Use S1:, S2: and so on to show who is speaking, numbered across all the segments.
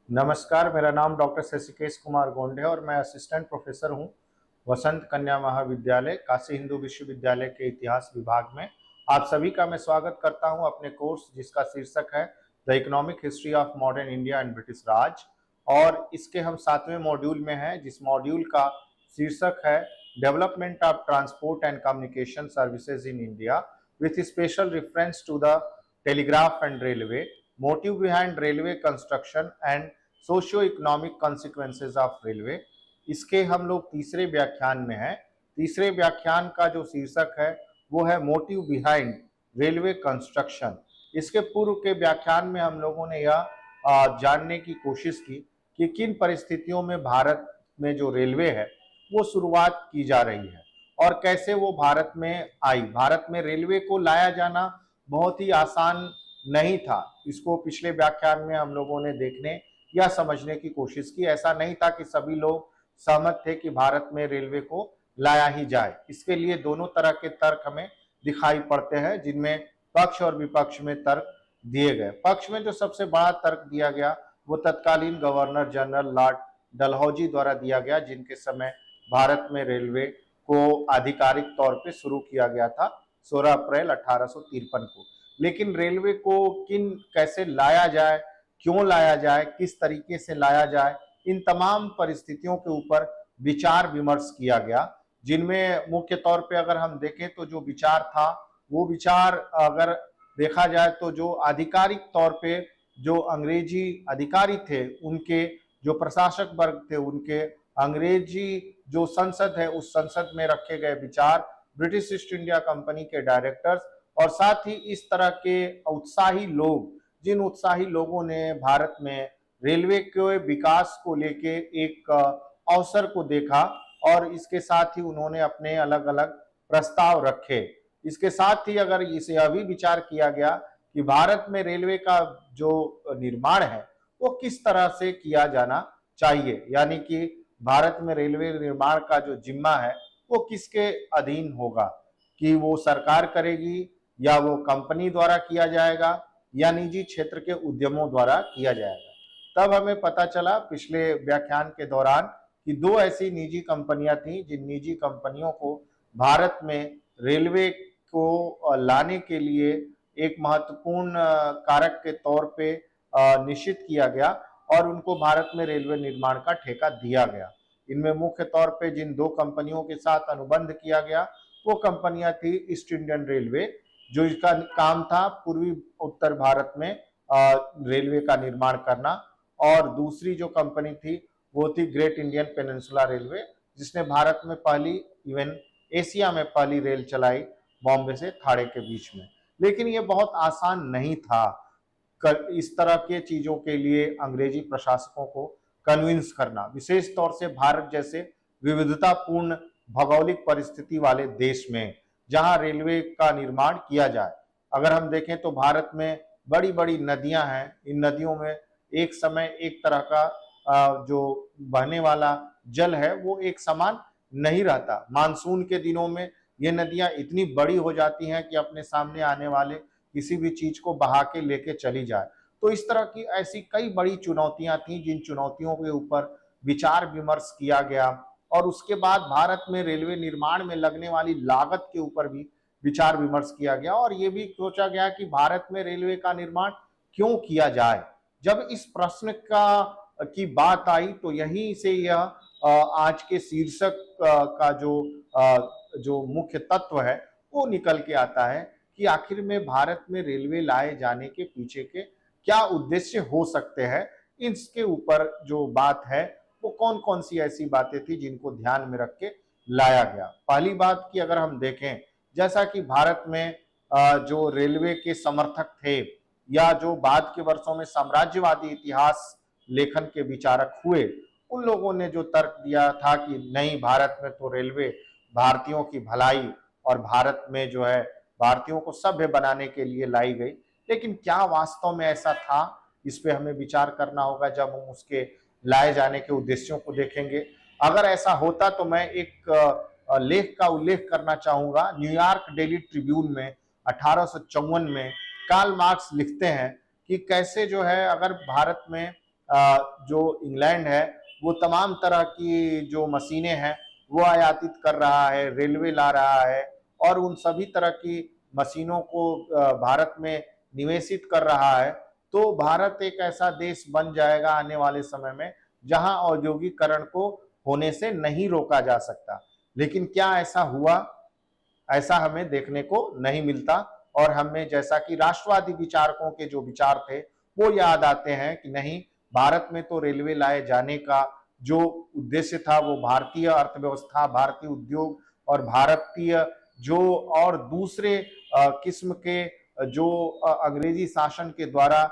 S1: नमस्कार, मेरा नाम डॉक्टर शशिकेश कुमार गोंडे है और मैं असिस्टेंट प्रोफेसर हूँ वसंत कन्या महाविद्यालय काशी हिंदू विश्वविद्यालय के इतिहास विभाग में। आप सभी का मैं स्वागत करता हूँ अपने कोर्स जिसका शीर्षक है the economic history of modern India and British Raj, और इसके हम 7वें मॉड्यूल में हैं, जिस मॉड्यूल का शीर्षक है development of transport and communication services in India with special reference to the telegraph and railway, motive behind railway construction and socio economic consequences of railway. इसके हम लोग तीसरे व्याख्यान में हैं। तीसरे व्याख्यान का जो शीर्षक है वो है मोटिव बिहाइंड रेलवे कंस्ट्रक्शन। इसके पूर्व के व्याख्यान में हम लोगों ने यह जानने की कोशिश की कि किन परिस्थितियों में भारत में जो रेलवे है वो शुरुआत की जा रही है और कैसे वो भारत में आई। भारत में रेलवे को लाया जाना बहुत ही आसान नहीं था। इसको पिछले व्याख्यान में हम लोगों ने देखने या समझने की कोशिश की। ऐसा नहीं था कि सभी लोग सहमत थे कि भारत में रेलवे को लाया ही जाए। इसके लिए दोनों तरह के तर्क हमें दिखाई पड़ते हैं, जिनमें पक्ष और विपक्ष में तर्क दिए गए। पक्ष में जो सबसे बड़ा तर्क दिया गया वो तत्कालीन गवर्नर जनरल लॉर्ड डलहौजी द्वारा दिया गया, जिनके समय भारत में रेलवे को आधिकारिक तौर पे शुरू किया गया था 16 अप्रैल 1853 को। लेकिन रेलवे को कैसे लाया जाए, क्यों लाया जाए, किस तरीके से लाया जाए, इन तमाम परिस्थितियों के ऊपर विचार विमर्श किया गया, जिनमें मुख्य तौर पे अगर हम देखें तो जो विचार था वो विचार अगर देखा जाए तो जो आधिकारिक तौर पे जो अंग्रेजी अधिकारी थे उनके, जो प्रशासक वर्ग थे उनके, अंग्रेजी जो संसद है उस संसद में रखे गए विचार, ब्रिटिश ईस्ट इंडिया कंपनी के डायरेक्टर्स और साथ ही इस तरह के उत्साही लोग, जिन उत्साही लोगों ने भारत में रेलवे के विकास को लेके एक अवसर को देखा और इसके साथ ही उन्होंने अपने अलग अलग प्रस्ताव रखे। इसके साथ ही अगर इसे अभी विचार किया गया कि भारत में रेलवे का जो निर्माण है वो किस तरह से किया जाना चाहिए, यानी कि भारत में रेलवे निर्माण का जो जिम्मा है वो किसके अधीन होगा, कि वो सरकार करेगी या वो कंपनी द्वारा किया जाएगा या निजी क्षेत्र के उद्यमों द्वारा किया जाएगा। तब हमें पता चला पिछले व्याख्यान के दौरान कि दो ऐसी निजी कंपनियां थीं जिन निजी कंपनियों को भारत में रेलवे को लाने के लिए एक महत्वपूर्ण कारक के तौर पे निश्चित किया गया और उनको भारत में रेलवे निर्माण का ठेका दिया गया। इनमें मुख्य तौर पे जिन दो कंपनियों के साथ अनुबंध किया गया वो कंपनियां थी ईस्ट इंडियन रेलवे, जो इसका काम था पूर्वी उत्तर भारत में रेलवे का निर्माण करना, और दूसरी जो कंपनी थी वो थी ग्रेट इंडियन पेनिनसुला रेलवे, जिसने भारत में पहली, इवन एशिया में पहली रेल चलाई बॉम्बे से थाड़े के बीच में। लेकिन ये बहुत आसान नहीं था इस तरह के चीजों के लिए अंग्रेजी प्रशासकों को कन्विंस करना, विशेष तौर से भारत जैसे विविधतापूर्ण भौगोलिक परिस्थिति वाले देश में जहां रेलवे का निर्माण किया जाए। अगर हम देखें तो भारत में बड़ी बड़ी नदियां हैं, इन नदियों में एक समय एक तरह का जो बहने वाला जल है वो एक समान नहीं रहता। मानसून के दिनों में ये नदियां इतनी बड़ी हो जाती हैं कि अपने सामने आने वाले किसी भी चीज को बहा के लेके चली जाए। तो इस तरह की ऐसी कई बड़ी चुनौतियां थी जिन चुनौतियों के ऊपर विचार विमर्श किया गया और उसके बाद भारत में रेलवे निर्माण में लगने वाली लागत के ऊपर भी विचार विमर्श किया गया और ये भी सोचा गया कि भारत में रेलवे का निर्माण क्यों किया जाए। जब इस प्रश्न की बात आई तो यहीं से यह आज के शीर्षक का जो मुख्य तत्व है वो निकल के आता है कि आखिर में भारत में रेलवे लाए जाने के पीछे के क्या उद्देश्य हो सकते हैं। इसके ऊपर जो बात है वो कौन कौन सी ऐसी बातें थी जिनको ध्यान में रख के लाया गया। पहली बात की अगर हम देखें, जैसा कि भारत में जो रेलवे के समर्थक थे या जो बाद के वर्षों में साम्राज्यवादी इतिहास लेखन के विचारक हुए, उन लोगों ने जो तर्क दिया था कि नहीं, भारत में तो रेलवे भारतीयों की भलाई और भारत में जो है भारतीयों को सभ्य बनाने के लिए लाई गई। लेकिन क्या वास्तव में ऐसा था, इस पे हमें विचार करना होगा जब हम उसके लाए जाने के उद्देश्यों को देखेंगे। अगर ऐसा होता तो मैं एक लेख का उल्लेख करना चाहूंगा। न्यूयॉर्क डेली ट्रिब्यून में 1854 में कार्ल मार्क्स लिखते हैं कि कैसे जो है अगर भारत में जो इंग्लैंड है वो तमाम तरह की जो मशीनें हैं वो आयातित कर रहा है, रेलवे ला रहा है और उन सभी तरह की मशीनों को भारत में निवेशित कर रहा है, तो भारत एक ऐसा देश बन जाएगा आने वाले समय में जहां औद्योगिकरण को होने से नहीं रोका जा सकता। लेकिन क्या ऐसा हुआ? ऐसा हमें देखने को नहीं मिलता और हमें जैसा कि राष्ट्रवादी विचारकों के जो विचार थे वो याद आते हैं कि नहीं, भारत में तो रेलवे लाए जाने का जो उद्देश्य था वो भारतीय अर्थव्यवस्था, भारतीय उद्योग और भारतीय जो और दूसरे किस्म के जो अंग्रेजी शासन के द्वारा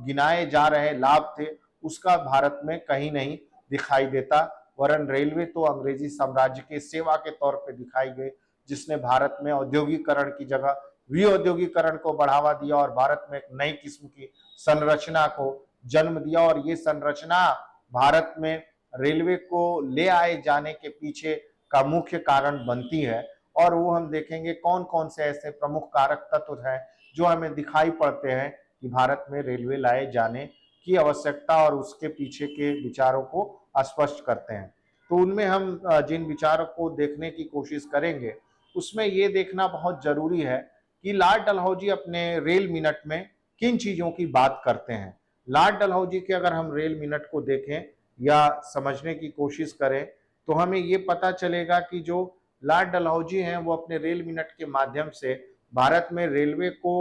S1: गिनाए जा रहे लाभ थे उसका भारत में कहीं नहीं दिखाई देता, वरन रेलवे तो अंग्रेजी साम्राज्य के सेवा के तौर पे दिखाई गई, जिसने भारत में औद्योगिकरण की जगह विऔद्योगिकरण को बढ़ावा दिया और भारत में एक नई किस्म की संरचना को जन्म दिया। और ये संरचना भारत में रेलवे को ले आए जाने के पीछे का मुख्य कारण बनती है और वो हम देखेंगे कौन कौन से ऐसे प्रमुख कारक तत्व हैं जो हमें दिखाई पड़ते हैं कि भारत में रेलवे लाए जाने की आवश्यकता और उसके पीछे के विचारों को स्पष्ट करते हैं। तो उनमें हम जिन विचारों को देखने की कोशिश करेंगे उसमें ये देखना बहुत जरूरी है कि लॉर्ड डलहौजी अपने रेल मिनट में किन चीजों की बात करते हैं। लॉर्ड डलहौजी के अगर हम रेल मिनट को देखें या समझने की कोशिश करें तो हमें ये पता चलेगा कि जो लॉर्ड डलहौजी हैं वो अपने रेल मिनट के माध्यम से भारत में रेलवे को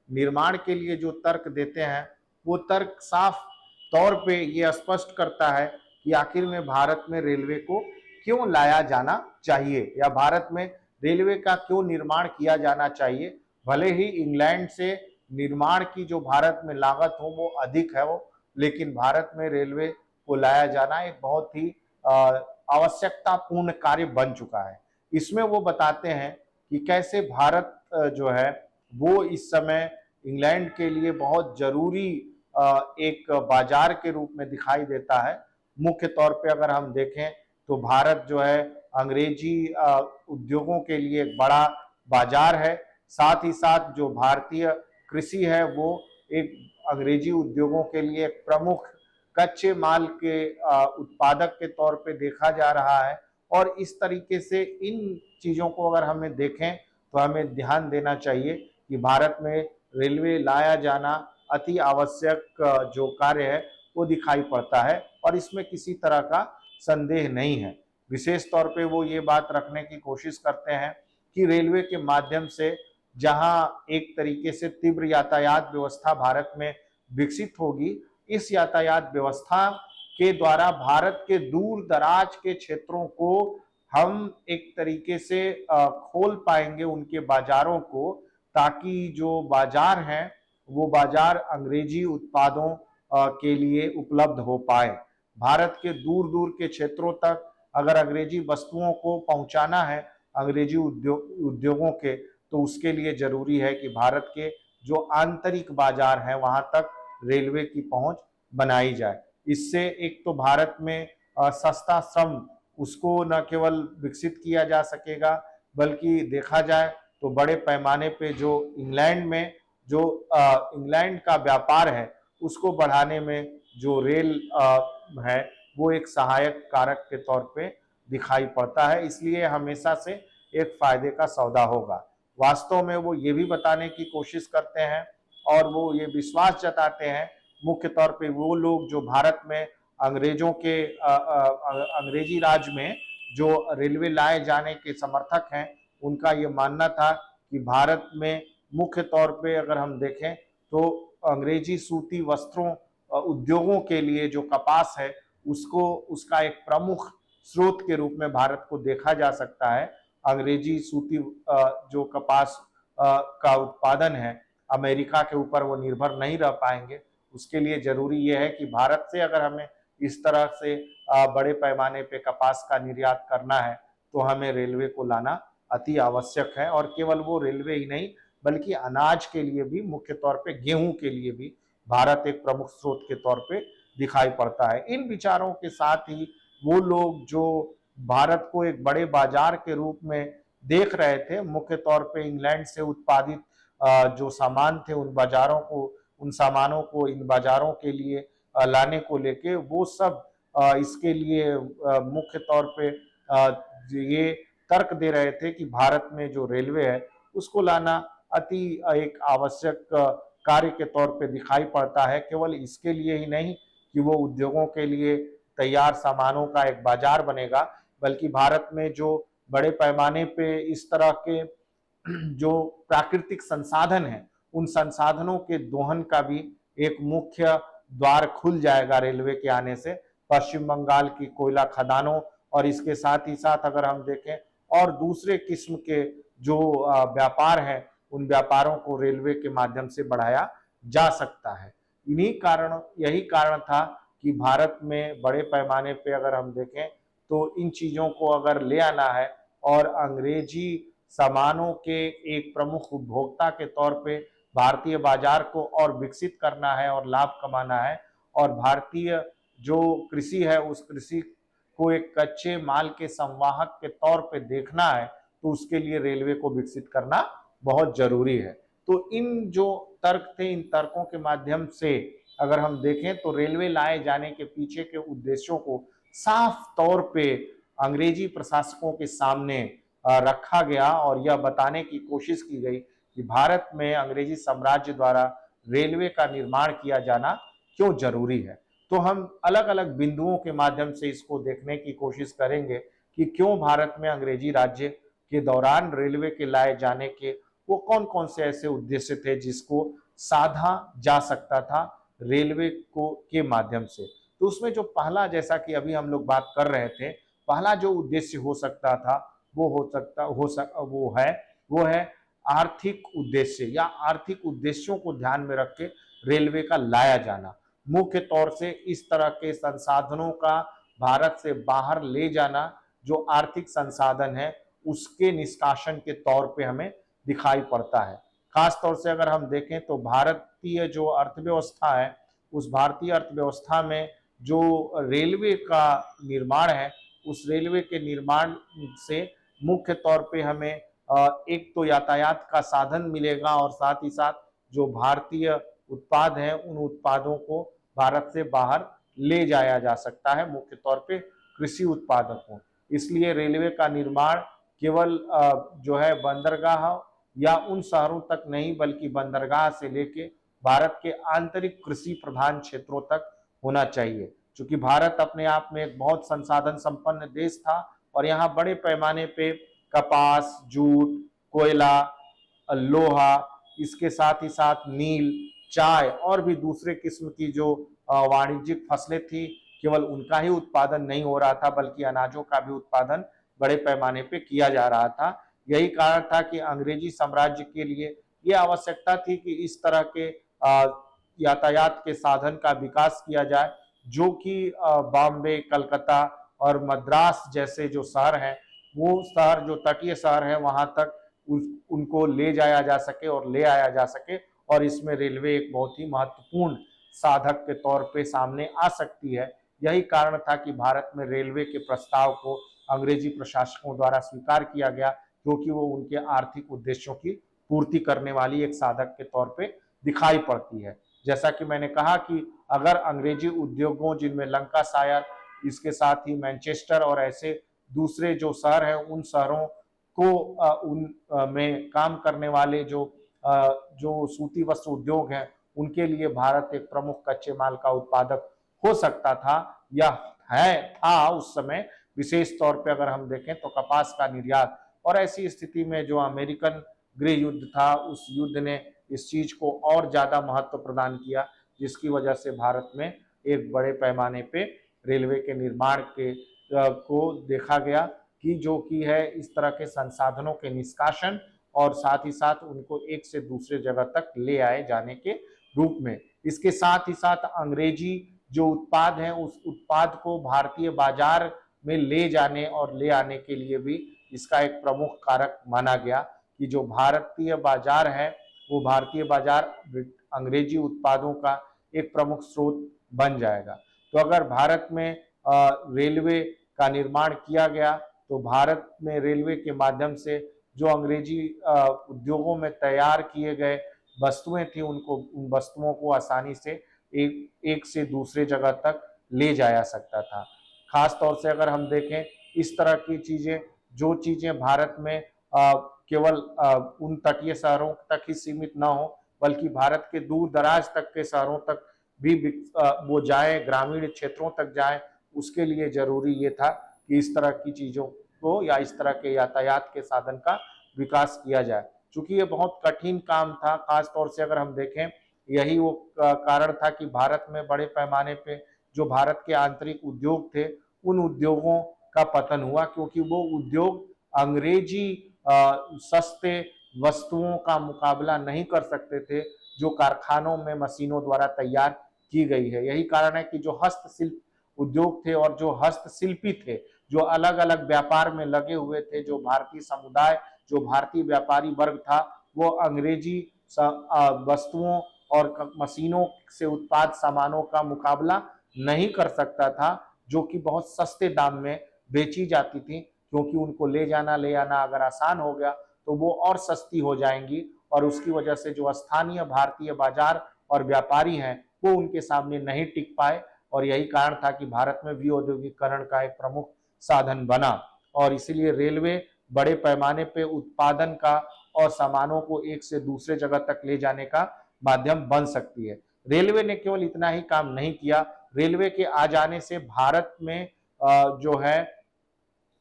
S1: निर्माण के लिए जो तर्क देते हैं वो तर्क साफ तौर पे ये स्पष्ट करता है कि आखिर में भारत में रेलवे को क्यों लाया जाना चाहिए या भारत में रेलवे का क्यों निर्माण किया जाना चाहिए। भले ही इंग्लैंड से निर्माण की जो भारत में लागत हो वो अधिक है वो, लेकिन भारत में रेलवे को लाया जाना एक बहुत ही आवश्यकतापूर्ण कार्य बन चुका है। इसमें वो बताते हैं कि कैसे भारत जो है वो इस समय इंग्लैंड के लिए बहुत जरूरी एक बाजार के रूप में दिखाई देता है। मुख्य तौर पे अगर हम देखें तो भारत जो है अंग्रेजी उद्योगों के लिए एक बड़ा बाजार है, साथ ही साथ जो भारतीय कृषि है वो एक अंग्रेजी उद्योगों के लिए एक प्रमुख कच्चे माल के उत्पादक के तौर पे देखा जा रहा है। और इस तरीके से इन चीज़ों को अगर हमें देखें तो हमें ध्यान देना चाहिए कि भारत में रेलवे लाया जाना अति आवश्यक जो कार्य है वो दिखाई पड़ता है और इसमें किसी तरह का संदेह नहीं है। विशेष तौर पे वो ये बात रखने की कोशिश करते हैं कि रेलवे के माध्यम से जहां एक तरीके से तीव्र यातायात व्यवस्था भारत में विकसित होगी, इस यातायात व्यवस्था के द्वारा भारत के दूर दराज के क्षेत्रों को हम एक तरीके से खोल पाएंगे उनके बाजारों को, ताकि जो बाजार हैं वो बाजार अंग्रेजी उत्पादों के लिए उपलब्ध हो पाए। भारत के दूर दूर के क्षेत्रों तक अगर अंग्रेजी वस्तुओं को पहुंचाना है अंग्रेजी उद्योगों के, तो उसके लिए जरूरी है कि भारत के जो आंतरिक बाजार हैं वहां तक रेलवे की पहुंच बनाई जाए। इससे एक तो भारत में सस्ता श्रम उसको न केवल विकसित किया जा सकेगा बल्कि देखा जाए तो बड़े पैमाने पे जो इंग्लैंड में जो इंग्लैंड का व्यापार है उसको बढ़ाने में जो रेल है वो एक सहायक कारक के तौर पे दिखाई पड़ता है, इसलिए हमेशा से एक फायदे का सौदा होगा। वास्तव में वो ये भी बताने की कोशिश करते हैं और वो ये विश्वास जताते हैं, मुख्य तौर पे वो लोग जो भारत में अंग्रेजों के अंग्रेजी राज में जो रेलवे लाए जाने के समर्थक हैं, उनका ये मानना था कि भारत में मुख्य तौर पे अगर हम देखें तो अंग्रेजी सूती वस्त्रों उद्योगों के लिए जो कपास है उसको उसका एक प्रमुख स्रोत के रूप में भारत को देखा जा सकता है। अंग्रेजी सूती जो कपास का उत्पादन है अमेरिका के ऊपर वो निर्भर नहीं रह पाएंगे। उसके लिए जरूरी यह है कि भारत से अगर हमें इस तरह से बड़े पैमाने पे कपास का निर्यात करना है तो हमें रेलवे को लाना अति आवश्यक है। और केवल वो रेलवे ही नहीं बल्कि अनाज के लिए भी, मुख्य तौर पे गेहूं के लिए भी भारत एक प्रमुख स्रोत के तौर पे दिखाई पड़ता है। इन विचारों के साथ ही वो लोग जो भारत को एक बड़े बाजार के रूप में देख रहे थे, मुख्य तौर पे इंग्लैंड से उत्पादित जो सामान थे उन बाजारों को, उन सामानों को इन बाजारों के लिए लाने को लेके वो सब इसके लिए मुख्य तौर पे ये तर्क दे रहे थे कि भारत में जो रेलवे है उसको लाना अति एक आवश्यक कार्य के तौर पे दिखाई पड़ता है। केवल इसके लिए ही नहीं कि वो उद्योगों के लिए तैयार सामानों का एक बाजार बनेगा, बल्कि भारत में जो बड़े पैमाने पे इस तरह के जो प्राकृतिक संसाधन हैं उन संसाधनों के दोहन का भी एक मुख्य द्वार खुल जाएगा रेलवे के आने से। पश्चिम बंगाल की कोयला खदानों और इसके साथ ही साथ अगर हम देखें और दूसरे किस्म के जो व्यापार हैं उन व्यापारों को रेलवे के माध्यम से बढ़ाया जा सकता है। यही कारण था कि भारत में बड़े पैमाने पे अगर हम देखें तो इन चीजों को अगर ले आना है और अंग्रेजी सामानों के एक प्रमुख उपभोक्ता के तौर पे भारतीय बाजार को और विकसित करना है और लाभ कमाना है और भारतीय जो कृषि है उस कृषि को एक कच्चे माल के संवाहक के तौर पे देखना है, तो उसके लिए रेलवे को विकसित करना बहुत जरूरी है। तो इन जो तर्क थे, इन तर्कों के माध्यम से अगर हम देखें तो रेलवे लाए जाने के पीछे के उद्देश्यों को साफ तौर पे अंग्रेजी प्रशासकों के सामने रखा गया और यह बताने की कोशिश की गई कि भारत में अंग्रेजी साम्राज्य द्वारा रेलवे का निर्माण किया जाना क्यों जरूरी है। तो हम अलग अलग बिंदुओं के माध्यम से इसको देखने की कोशिश करेंगे कि क्यों भारत में अंग्रेजी राज्य के दौरान रेलवे के लाए जाने के वो कौन कौन से ऐसे उद्देश्य थे जिसको साधा जा सकता था रेलवे को के माध्यम से। तो उसमें जो पहला, जैसा कि अभी हम लोग बात कर रहे थे, पहला जो उद्देश्य हो सकता था वो है आर्थिक उद्देश्य या आर्थिक उद्देश्यों को ध्यान में रख के रेलवे का लाया जाना। मुख्य तौर से इस तरह के संसाधनों का भारत से बाहर ले जाना जो आर्थिक संसाधन है उसके निष्कासन के तौर पे हमें दिखाई पड़ता है। खास तौर से अगर हम देखें तो भारतीय जो अर्थव्यवस्था है उस भारतीय अर्थव्यवस्था में जो रेलवे का निर्माण है उस रेलवे के निर्माण से मुख्य तौर पे हमें एक तो यातायात का साधन मिलेगा और साथ ही साथ जो भारतीय उत्पाद हैं उन उत्पादों को भारत से बाहर ले जाया जा सकता है, मुख्य तौर पे कृषि उत्पादों को। इसलिए रेलवे का निर्माण केवल जो है बंदरगाह या उन शहरों तक नहीं बल्कि बंदरगाह से लेके भारत के आंतरिक कृषि प्रधान क्षेत्रों तक होना चाहिए। क्योंकि भारत अपने आप में एक बहुत संसाधन संपन्न देश था और यहाँ बड़े पैमाने पे कपास, जूट, कोयला, लोहा, इसके साथ ही साथ नील, चाय और भी दूसरे किस्म की जो वाणिज्यिक फसलें थी, केवल उनका ही उत्पादन नहीं हो रहा था बल्कि अनाजों का भी उत्पादन बड़े पैमाने पे किया जा रहा था। यही कारण था कि अंग्रेजी साम्राज्य के लिए ये आवश्यकता थी कि इस तरह के यातायात के साधन का विकास किया जाए जो कि बॉम्बे, कलकत्ता और मद्रास जैसे जो शहर हैं वो शहर जो तटीय शहर है वहां तक उनको ले जाया जा सके और ले आया जा सके और इसमें रेलवे एक बहुत ही महत्वपूर्ण साधक के तौर पे सामने आ सकती है। यही कारण था कि भारत में रेलवे के प्रस्ताव को अंग्रेजी प्रशासकों द्वारा स्वीकार किया गया क्योंकि वो उनके आर्थिक उद्देश्यों की पूर्ति करने वाली एक साधक के तौर पे दिखाई पड़ती है। जैसा कि मैंने कहा कि अगर अंग्रेजी उद्योगों जिनमें लंकाशायर, इसके साथ ही मैनचेस्टर और ऐसे दूसरे जो शहर हैं उन शहरों को में काम करने वाले जो सूती वस्त्र उद्योग हैं उनके लिए भारत एक प्रमुख कच्चे माल का उत्पादक हो सकता था या था उस समय। विशेष तौर पे अगर हम देखें तो कपास का निर्यात, और ऐसी स्थिति में जो अमेरिकन गृह युद्ध था उस युद्ध ने इस चीज को और ज्यादा महत्व प्रदान किया जिसकी वजह से भारत में एक बड़े पैमाने पे रेलवे के निर्माण को देखा गया कि जो कि है इस तरह के संसाधनों के निष्कासन और साथ ही साथ उनको एक से दूसरे जगह तक ले आए जाने के रूप में। इसके साथ ही साथ अंग्रेजी जो उत्पाद है उस उत्पाद को भारतीय बाजार में ले जाने और ले आने के लिए भी इसका एक प्रमुख कारक माना गया कि जो भारतीय बाजार है वो भारतीय बाजार अंग्रेजी उत्पादों का एक प्रमुख स्रोत बन जाएगा। तो अगर भारत में रेलवे का निर्माण किया गया तो भारत में रेलवे के माध्यम से जो अंग्रेजी उद्योगों में तैयार किए गए वस्तुएं थी उन वस्तुओं को आसानी से एक से दूसरे जगह तक ले जाया सकता था। खास तौर से अगर हम देखें इस तरह की चीजें, जो चीजें भारत में केवल उन तटीय शहरों तक ही सीमित ना हो, बल्कि भारत के दूर दराज तक के शहरों तक भी वो जाए, ग्रामीण क्षेत्रों तक जाए, उसके लिए जरूरी ये था कि इस तरह की चीजों को या इस तरह के यातायात के साधन का विकास किया जाए। चूंकि ये बहुत कठिन काम था, खास तौर से अगर हम देखें यही वो कारण था कि भारत में बड़े पैमाने पे जो भारत के आंतरिक उद्योग थे, उन उद्योगों का पतन हुआ, क्योंकि वो उद्योग अंग्रेजी सस्ते वस्तुओं का मुकाबला नहीं कर सकते थे जो कारखानों में मशीनों द्वारा तैयार की गई है। यही कारण है कि जो हस्तशिल्प उद्योग थे और जो हस्तशिल्पी थे, जो अलग अलग व्यापार में लगे हुए थे, जो भारतीय समुदाय, जो भारतीय व्यापारी वर्ग था, वो अंग्रेजी वस्तुओं और मशीनों से उत्पाद सामानों का मुकाबला नहीं कर सकता था, जो कि बहुत सस्ते दाम में बेची जाती थी, क्योंकि उनको ले जाना ले आना अगर आसान हो गया तो वो और सस्ती हो जाएंगी, और उसकी वजह से जो स्थानीय भारतीय बाजार और व्यापारी हैं वो उनके सामने नहीं टिक पाए। और यही कारण था कि भारत में विऔद्योगिकरण का एक प्रमुख साधन बना, और इसीलिए रेलवे बड़े पैमाने पे उत्पादन का और सामानों को एक से दूसरे जगह तक ले जाने का माध्यम बन सकती है। रेलवे ने केवल इतना ही काम नहीं किया, रेलवे के आ जाने से भारत में जो है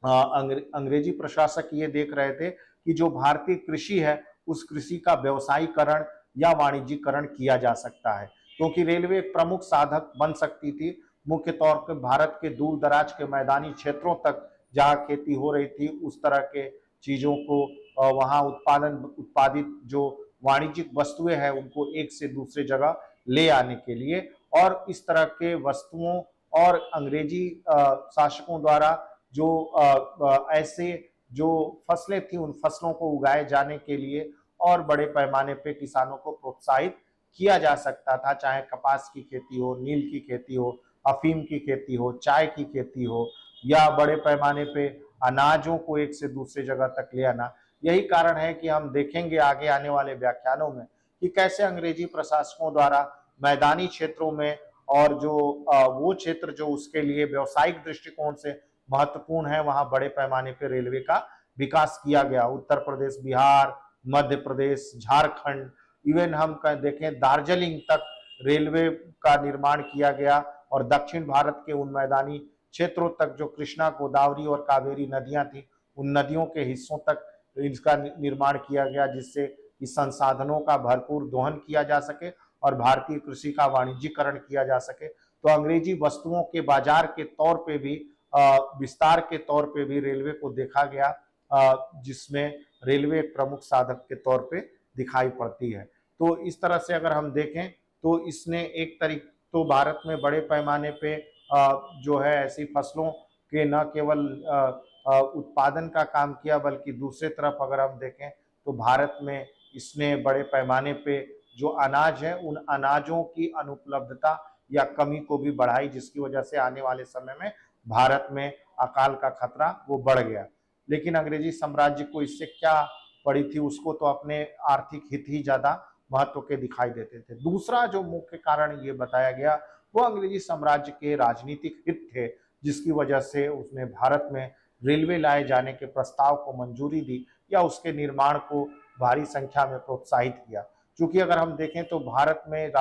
S1: अंग्रेजी प्रशासक ये देख रहे थे कि जो भारतीय कृषि है उस कृषि का व्यवसायीकरण या वाणिज्यीकरण किया जा सकता है, क्योंकि रेलवे एक प्रमुख साधक बन सकती थी। मुख्य तौर पर भारत के दूर दराज के मैदानी क्षेत्रों तक जहाँ खेती हो रही थी उस तरह के चीजों को वहाँ उत्पादित जो वाणिज्यिक वस्तुएं हैं उनको एक से दूसरे जगह ले आने के लिए, और इस तरह के वस्तुओं और अंग्रेजी शासकों द्वारा जो ऐसे जो फसलें थी उन फसलों को उगाए जाने के लिए और बड़े पैमाने पे किसानों को प्रोत्साहित किया जा सकता था, चाहे कपास की खेती हो, नील की खेती हो, अफीम की खेती हो, चाय की खेती हो, या बड़े पैमाने पे अनाजों को एक से दूसरे जगह तक ले आना। यही कारण है कि हम देखेंगे आगे आने वाले व्याख्यानों में कि कैसे अंग्रेजी प्रशासकों द्वारा मैदानी क्षेत्रों में और जो वो क्षेत्र जो उसके लिए व्यावसायिक दृष्टिकोण से महत्वपूर्ण है वहां बड़े पैमाने पर रेलवे का विकास किया गया। उत्तर प्रदेश, बिहार, मध्य प्रदेश, झारखंड, इवन हम देखें दार्जिलिंग तक रेलवे का निर्माण किया गया, और दक्षिण भारत के उन मैदानी क्षेत्रों तक जो कृष्णा, गोदावरी और कावेरी नदियां थी उन नदियों के हिस्सों तक इसका निर्माण किया गया, जिससे इस संसाधनों का भरपूर दोहन किया जा सके और भारतीय कृषि का वाणिज्यीकरण किया जा सके। तो अंग्रेजी वस्तुओं के बाजार के तौर पे भी विस्तार के तौर पे भी रेलवे को देखा गया, जिसमें रेलवे एक प्रमुख साधक के तौर पे दिखाई पड़ती है। तो इस तरह से अगर हम देखें तो इसने एक तरीके तो भारत में बड़े पैमाने पे जो है ऐसी फसलों के न केवल उत्पादन का काम किया, बल्कि दूसरे तरफ अगर हम देखें तो भारत में इसने बड़े पैमाने पे जो अनाज है उन अनाजों की अनुपलब्धता या कमी को भी बढ़ाई, जिसकी वजह से आने वाले समय में भारत में अकाल का खतरा वो बढ़ गया। लेकिन अंग्रेजी साम्राज्य को इससे क्या पड़ी थी, उसको तो अपने आर्थिक हित ही ज्यादा महत्व के दिखाई देते थे। दूसरा जो मुख्य कारण ये बताया गया वो अंग्रेजी साम्राज्य के राजनीतिक हित थे, जिसकी वजह से उसने भारत में रेलवे लाए जाने के प्रस्ताव को मंजूरी दी या उसके निर्माण को भारी संख्या में प्रोत्साहित किया। क्योंकि अगर हम देखें तो भारत में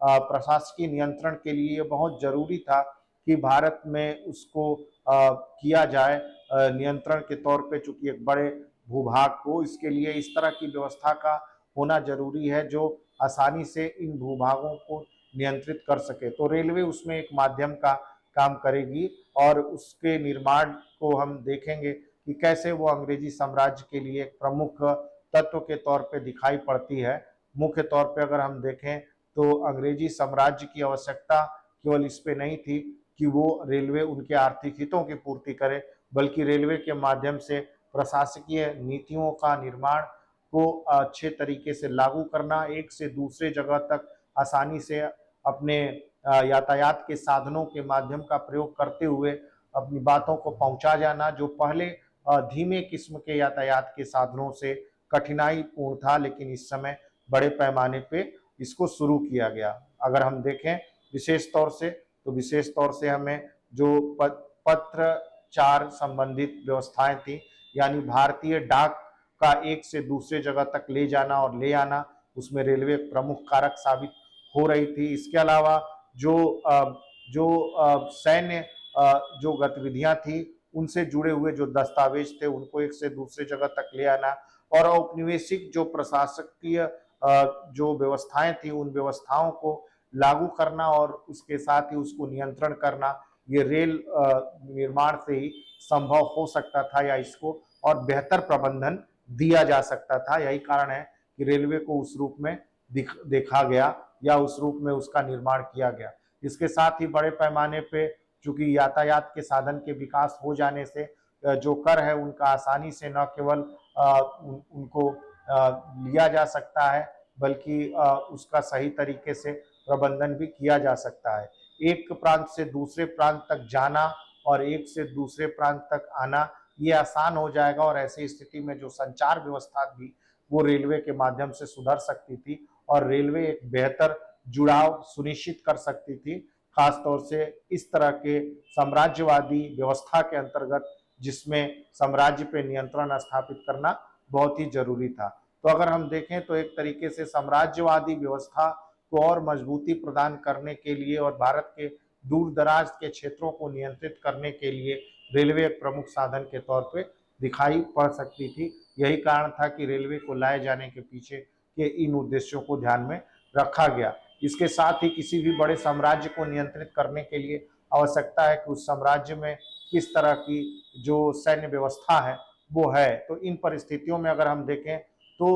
S1: प्रशासकीय नियंत्रण के लिए बहुत जरूरी था कि भारत में उसको किया जाए नियंत्रण के तौर पे, चूंकि एक बड़े भूभाग को, इसके लिए इस तरह की व्यवस्था का होना जरूरी है जो आसानी से इन भूभागों को नियंत्रित कर सके। तो रेलवे उसमें एक माध्यम का काम करेगी, और उसके निर्माण को हम देखेंगे कि कैसे वो अंग्रेजी साम्राज्य के लिए एक प्रमुख तत्व के तौर पे दिखाई पड़ती है। मुख्य तौर पे अगर हम देखें तो अंग्रेजी साम्राज्य की आवश्यकता केवल इस पे नहीं थी कि वो रेलवे उनके आर्थिक हितों की पूर्ति करे, बल्कि रेलवे के माध्यम से प्रशासकीय नीतियों का निर्माण को अच्छे तरीके से लागू करना, एक से दूसरे जगह तक आसानी से अपने यातायात के साधनों के माध्यम का प्रयोग करते हुए अपनी बातों को पहुंचा जाना, जो पहले धीमे किस्म के यातायात के साधनों से कठिनाई पूर्ण था, लेकिन इस समय बड़े पैमाने पे इसको शुरू किया गया। अगर हम देखें विशेष तौर से हमें जो पत्रचार संबंधित व्यवस्थाएं थी, यानी भारतीय डाक का एक से दूसरे जगह तक ले जाना और ले आना, उसमें रेलवे एक प्रमुख कारक साबित हो रही थी। इसके अलावा जो सैन्य जो गतिविधियां थी, उनसे जुड़े हुए जो दस्तावेज थे, उनको एक से दूसरे जगह तक ले आना, और औपनिवेशिक जो प्रशासकीय जो व्यवस्थाएं थी, उन व्यवस्थाओं को लागू करना और उसके साथ ही उसको नियंत्रण करना, ये रेल निर्माण से ही संभव हो सकता था, या इसको और बेहतर प्रबंधन दिया जा सकता था। यही कारण है कि रेलवे को उस रूप में देखा गया या उस रूप में उसका निर्माण किया गया। इसके साथ ही बड़े पैमाने पे चूंकि यातायात के साधन के विकास हो जाने से जो कर है उनका आसानी से न केवल उनको लिया जा सकता है, बल्कि उसका सही तरीके से प्रबंधन भी किया जा सकता है। एक प्रांत से दूसरे प्रांत तक जाना और एक से दूसरे प्रांत तक आना, ये आसान हो जाएगा, और ऐसी स्थिति में जो संचार व्यवस्था भी वो रेलवे के माध्यम से सुधर सकती थी और रेलवे एक बेहतर जुड़ाव सुनिश्चित कर सकती थी, खासतौर से इस तरह के साम्राज्यवादी व्यवस्था के अंतर्गत, जिसमें साम्राज्य पे नियंत्रण स्थापित करना बहुत ही जरूरी था। तो अगर हम देखें तो एक तरीके से साम्राज्यवादी व्यवस्था को और मजबूती प्रदान करने के लिए और भारत के दूर दराज के क्षेत्रों को नियंत्रित करने के लिए रेलवे एक प्रमुख साधन के तौर पे दिखाई पड़ सकती थी। यही कारण था कि रेलवे को लाए जाने के पीछे के इन उद्देश्यों को ध्यान में रखा गया। इसके साथ ही किसी भी बड़े साम्राज्य को नियंत्रित करने के लिए आवश्यकता है कि उस साम्राज्य में किस तरह की जो सैन्य व्यवस्था है वो है। तो इन परिस्थितियों में अगर हम देखें तो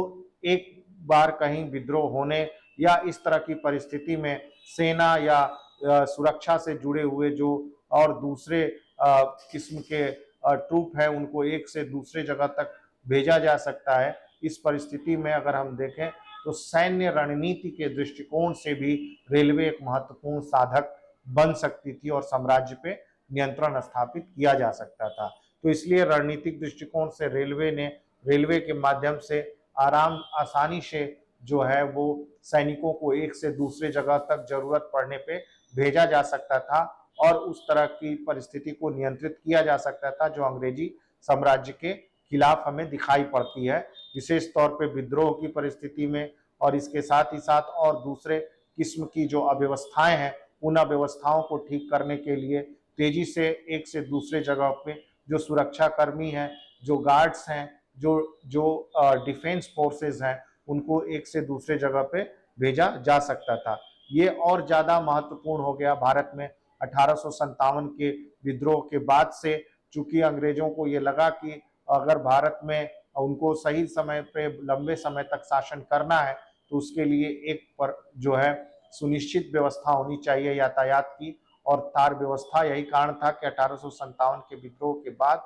S1: एक बार कहीं विद्रोह होने या इस तरह की परिस्थिति में सेना या सुरक्षा से जुड़े हुए जो और दूसरे किस्म के ट्रूप हैं, उनको एक से दूसरे जगह तक भेजा जा सकता है। इस परिस्थिति में अगर हम देखें तो सैन्य रणनीति के दृष्टिकोण से भी रेलवे एक महत्वपूर्ण साधक बन सकती थी और साम्राज्य पे नियंत्रण स्थापित किया जा सकता था। तो इसलिए रणनीतिक दृष्टिकोण से रेलवे के माध्यम से आसानी से जो है वो सैनिकों को एक से दूसरे जगह तक जरूरत पड़ने पे भेजा जा सकता था और उस तरह की परिस्थिति को नियंत्रित किया जा सकता था जो अंग्रेजी साम्राज्य के खिलाफ हमें दिखाई पड़ती है, विशेष तौर पे विद्रोह की परिस्थिति में। और इसके साथ ही साथ और दूसरे किस्म की जो अव्यवस्थाएं हैं, उन अव्यवस्थाओं को ठीक करने के लिए तेजी से एक से दूसरे जगह पे जो सुरक्षा कर्मी हैं, जो गार्ड्स हैं, जो जो डिफेंस फोर्सेस हैं, उनको एक से दूसरे जगह पे भेजा जा सकता था। ये और ज्यादा महत्वपूर्ण हो गया भारत में 1857 के विद्रोह के बाद से, चूंकि अंग्रेजों को ये लगा कि अगर भारत में उनको सही समय पे लंबे समय तक शासन करना है तो उसके लिए एक पर जो है सुनिश्चित व्यवस्था होनी चाहिए यातायात की और तार व्यवस्था। यही कारण था कि 1857 के विद्रोह के बाद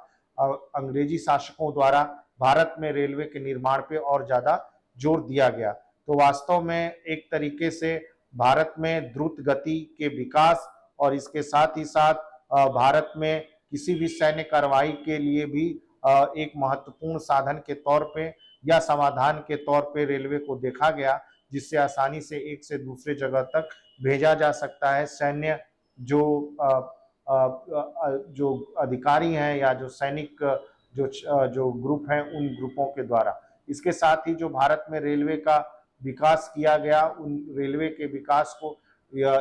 S1: अंग्रेजी शासकों द्वारा भारत में रेलवे के निर्माण पे और ज्यादा जोर दिया गया। तो वास्तव में एक तरीके से भारत में द्रुत गति के विकास और इसके साथ ही साथ भारत में किसी भी सैन्य कार्रवाई के लिए भी एक महत्वपूर्ण साधन के तौर पे या समाधान के तौर पे रेलवे को देखा गया, जिससे आसानी से एक से दूसरे जगह तक भेजा जा सकता है सैन्य जो अधिकारी हैं या जो सैनिक जो ग्रुप हैं, उन ग्रुपों के द्वारा। इसके साथ ही जो भारत में रेलवे का विकास किया गया, उन रेलवे के विकास को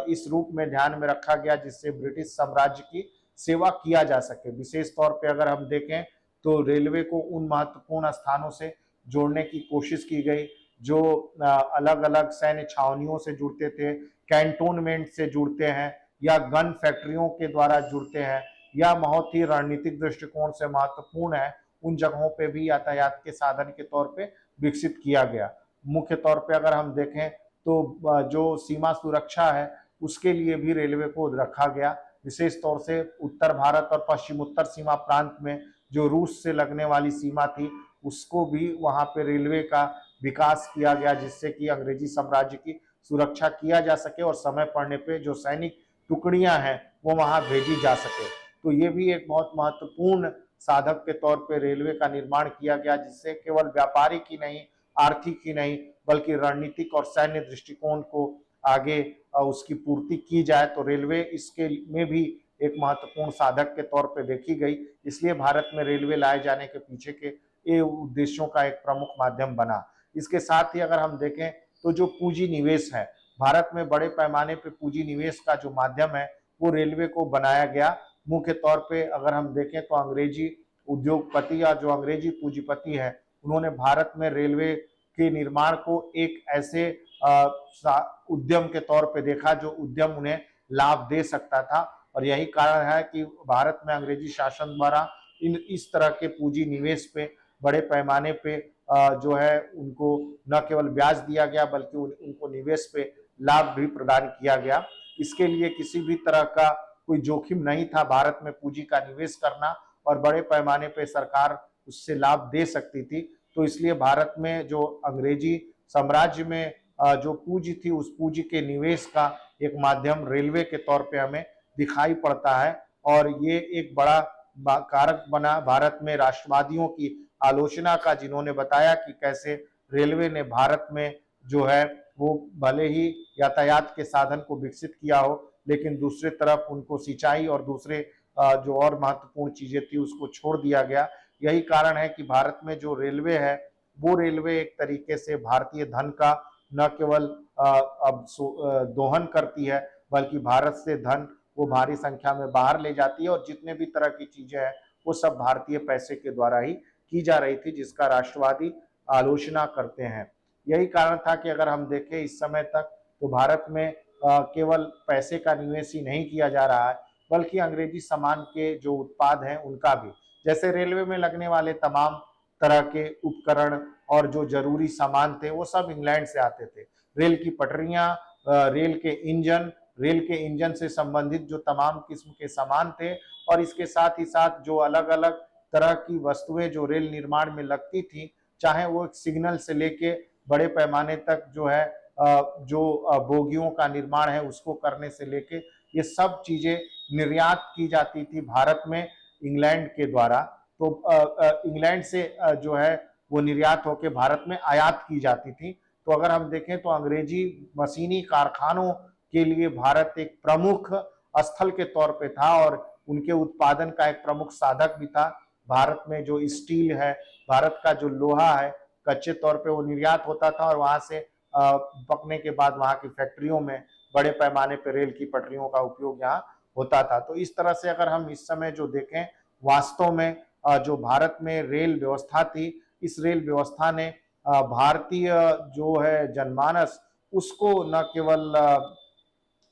S1: इस रूप में ध्यान में रखा गया जिससे ब्रिटिश साम्राज्य की सेवा किया जा सके। विशेष तौर पे अगर हम देखें तो रेलवे को उन महत्वपूर्ण स्थानों से जोड़ने की कोशिश की गई जो अलग अलग सैन्य छावनियों से जुड़ते थे, कैंटोनमेंट से जुड़ते हैं या गन फैक्ट्रियों के द्वारा जुड़ते हैं, या बहुत ही रणनीतिक दृष्टिकोण से महत्वपूर्ण है, उन जगहों पे भी यातायात के साधन के तौर पे विकसित किया गया। मुख्य तौर पे अगर हम देखें तो जो सीमा सुरक्षा है उसके लिए भी रेलवे को रखा गया। विशेष तौर से उत्तर भारत और पश्चिमोत्तर सीमा प्रांत में जो रूस से लगने वाली सीमा थी, उसको भी वहां पे रेलवे का विकास किया गया जिससे कि अंग्रेजी साम्राज्य की सुरक्षा किया जा सके और समय पड़ने पे जो सैनिक टुकड़ियां हैं वो वहां भेजी जा सके। तो ये भी एक बहुत महत्वपूर्ण साधक के तौर पे रेलवे का निर्माण किया गया, जिससे केवल व्यापारिक ही नहीं, आर्थिक ही नहीं, बल्कि रणनीतिक और सैन्य दृष्टिकोण को आगे उसकी पूर्ति की जाए, तो रेलवे इसके में भी एक महत्वपूर्ण साधक के तौर पे देखी गई। इसलिए भारत में रेलवे लाए जाने के पीछे के ये उद्देश्यों का एक प्रमुख माध्यम बना। इसके साथ ही अगर हम देखें तो जो पूंजी निवेश है, भारत में बड़े पैमाने पे पूंजी निवेश का जो माध्यम है वो रेलवे को बनाया गया। मुख्य तौर पे अगर हम देखें तो अंग्रेजी उद्योगपति या जो अंग्रेजी पूंजीपति है, उन्होंने भारत में रेलवे के निर्माण को एक ऐसे उद्यम के तौर पे देखा जो उद्यम उन्हें लाभ दे सकता था। और यही कारण है कि भारत में अंग्रेजी शासन द्वारा इस तरह के पूंजी निवेश पे बड़े पैमाने पे जो है उनको न केवल ब्याज दिया गया बल्कि उनको निवेश पे लाभ भी प्रदान किया गया। इसके लिए किसी भी तरह का कोई जोखिम नहीं था भारत में पूंजी का निवेश करना, और बड़े पैमाने पे सरकार उससे लाभ दे सकती थी। तो इसलिए भारत में जो अंग्रेजी साम्राज्य में जो पूंजी थी, उस पूंजी के निवेश का एक माध्यम रेलवे के तौर पे हमें दिखाई पड़ता है। और ये एक बड़ा कारक बना भारत में राष्ट्रवादियों की आलोचना का, जिन्होंने बताया कि कैसे रेलवे ने भारत में जो है वो भले ही यातायात के साधन को विकसित किया हो, लेकिन दूसरे तरफ उनको सिंचाई और दूसरे जो और महत्वपूर्ण चीजें थी उसको छोड़ दिया गया। यही कारण है कि भारत में जो रेलवे है वो रेलवे एक तरीके से भारतीय धन का न केवल अब दोहन करती है, बल्कि भारत से धन वो भारी संख्या में बाहर ले जाती है, और जितने भी तरह की चीजें हैं वो सब भारतीय पैसे के द्वारा ही की जा रही थी, जिसका राष्ट्रवादी आलोचना करते हैं। यही कारण था कि अगर हम देखें इस समय तक तो भारत में केवल पैसे का निवेश ही नहीं किया जा रहा है, बल्कि अंग्रेजी सामान के जो उत्पाद हैं उनका भी, जैसे रेलवे में लगने वाले तमाम तरह के उपकरण और जो जरूरी सामान थे वो सब इंग्लैंड से आते थे। रेल की पटरियां, रेल के इंजन से संबंधित जो तमाम किस्म के सामान थे, और इसके साथ ही साथ जो अलग अलग तरह की वस्तुएं जो रेल निर्माण में लगती थी, चाहे वो सिग्नल से लेके बड़े पैमाने तक जो है जो बोगियों का निर्माण है उसको करने से लेके ये सब चीजें निर्यात की जाती थी भारत में इंग्लैंड के द्वारा। तो इंग्लैंड से जो है वो निर्यात होकर भारत में आयात की जाती थी। तो अगर हम देखें तो अंग्रेजी मशीनी कारखानों के लिए भारत एक प्रमुख स्थल के तौर पे था, और उनके उत्पादन का एक प्रमुख साधक भी था। भारत में जो स्टील है, भारत का जो लोहा है, कच्चे तौर पे वो निर्यात होता था, और वहां से पकने के बाद वहां की फैक्ट्रियों में बड़े पैमाने पर रेल की पटरियों का उपयोग यहाँ होता था। तो इस तरह से अगर हम इस समय जो देखें, वास्तव में जो भारत में रेल व्यवस्था थी, इस रेल व्यवस्था ने भारतीय जो है जनमानस उसको न केवल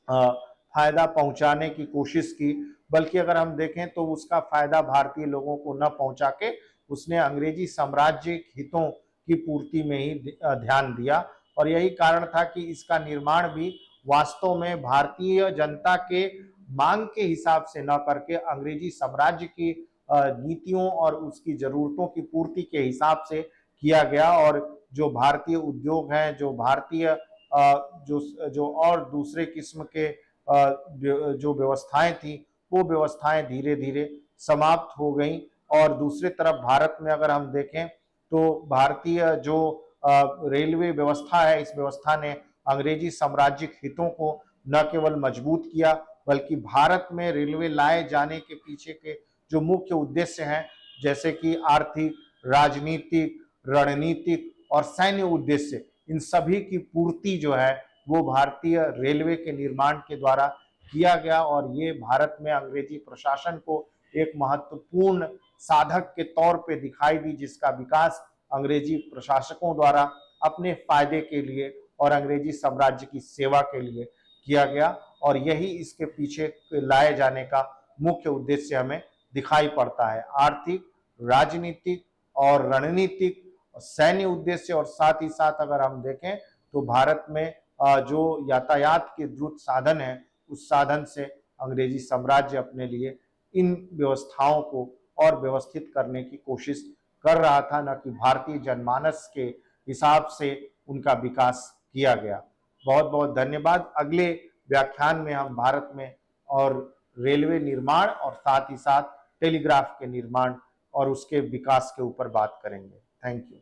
S1: फायदा पहुंचाने की कोशिश की, बल्कि अगर हम देखें तो उसका फायदा भारतीय लोगों को न पहुंचा के उसने अंग्रेजी साम्राज्य हितों की पूर्ति में ही ध्यान दिया। और यही कारण था कि इसका निर्माण भी वास्तव में भारतीय जनता के मांग के हिसाब से न करके अंग्रेजी साम्राज्य की नीतियों और उसकी जरूरतों की पूर्ति के हिसाब से किया गया। और जो भारतीय उद्योग हैं, जो भारतीय जो और दूसरे किस्म के जो व्यवस्थाएं थी, वो व्यवस्थाएं धीरे धीरे समाप्त हो गई। और दूसरी तरफ भारत में अगर हम देखें तो भारतीय जो रेलवे व्यवस्था है, इस व्यवस्था ने अंग्रेजी साम्राज्यिक हितों को न केवल मजबूत किया, बल्कि भारत में रेलवे लाए जाने के पीछे के जो मुख्य उद्देश्य हैं, जैसे कि आर्थिक, राजनीतिक, रणनीतिक और सैन्य उद्देश्य, इन सभी की पूर्ति जो है वो भारतीय रेलवे के निर्माण के द्वारा किया गया। और ये भारत में अंग्रेजी प्रशासन को एक महत्वपूर्ण साधक के तौर पे दिखाई दी, जिसका विकास अंग्रेजी प्रशासकों द्वारा अपने फायदे के लिए और अंग्रेजी साम्राज्य की सेवा के लिए किया गया। और यही इसके पीछे लाए जाने का मुख्य उद्देश्य हमें दिखाई पड़ता है। आर्थिक, राजनीतिक और रणनीतिक सैन्य उद्देश्य, और साथ ही साथ अगर हम देखें तो भारत में जो यातायात के द्रुत साधन है, उस साधन से अंग्रेजी साम्राज्य अपने लिए इन व्यवस्थाओं को और व्यवस्थित करने की कोशिश कर रहा था, न कि भारतीय जनमानस के हिसाब से उनका विकास किया गया। बहुत बहुत धन्यवाद। अगले व्याख्यान में हम भारत में और रेलवे निर्माण और साथ ही साथ टेलीग्राफ के निर्माण और उसके विकास के ऊपर बात करेंगे। Thank you.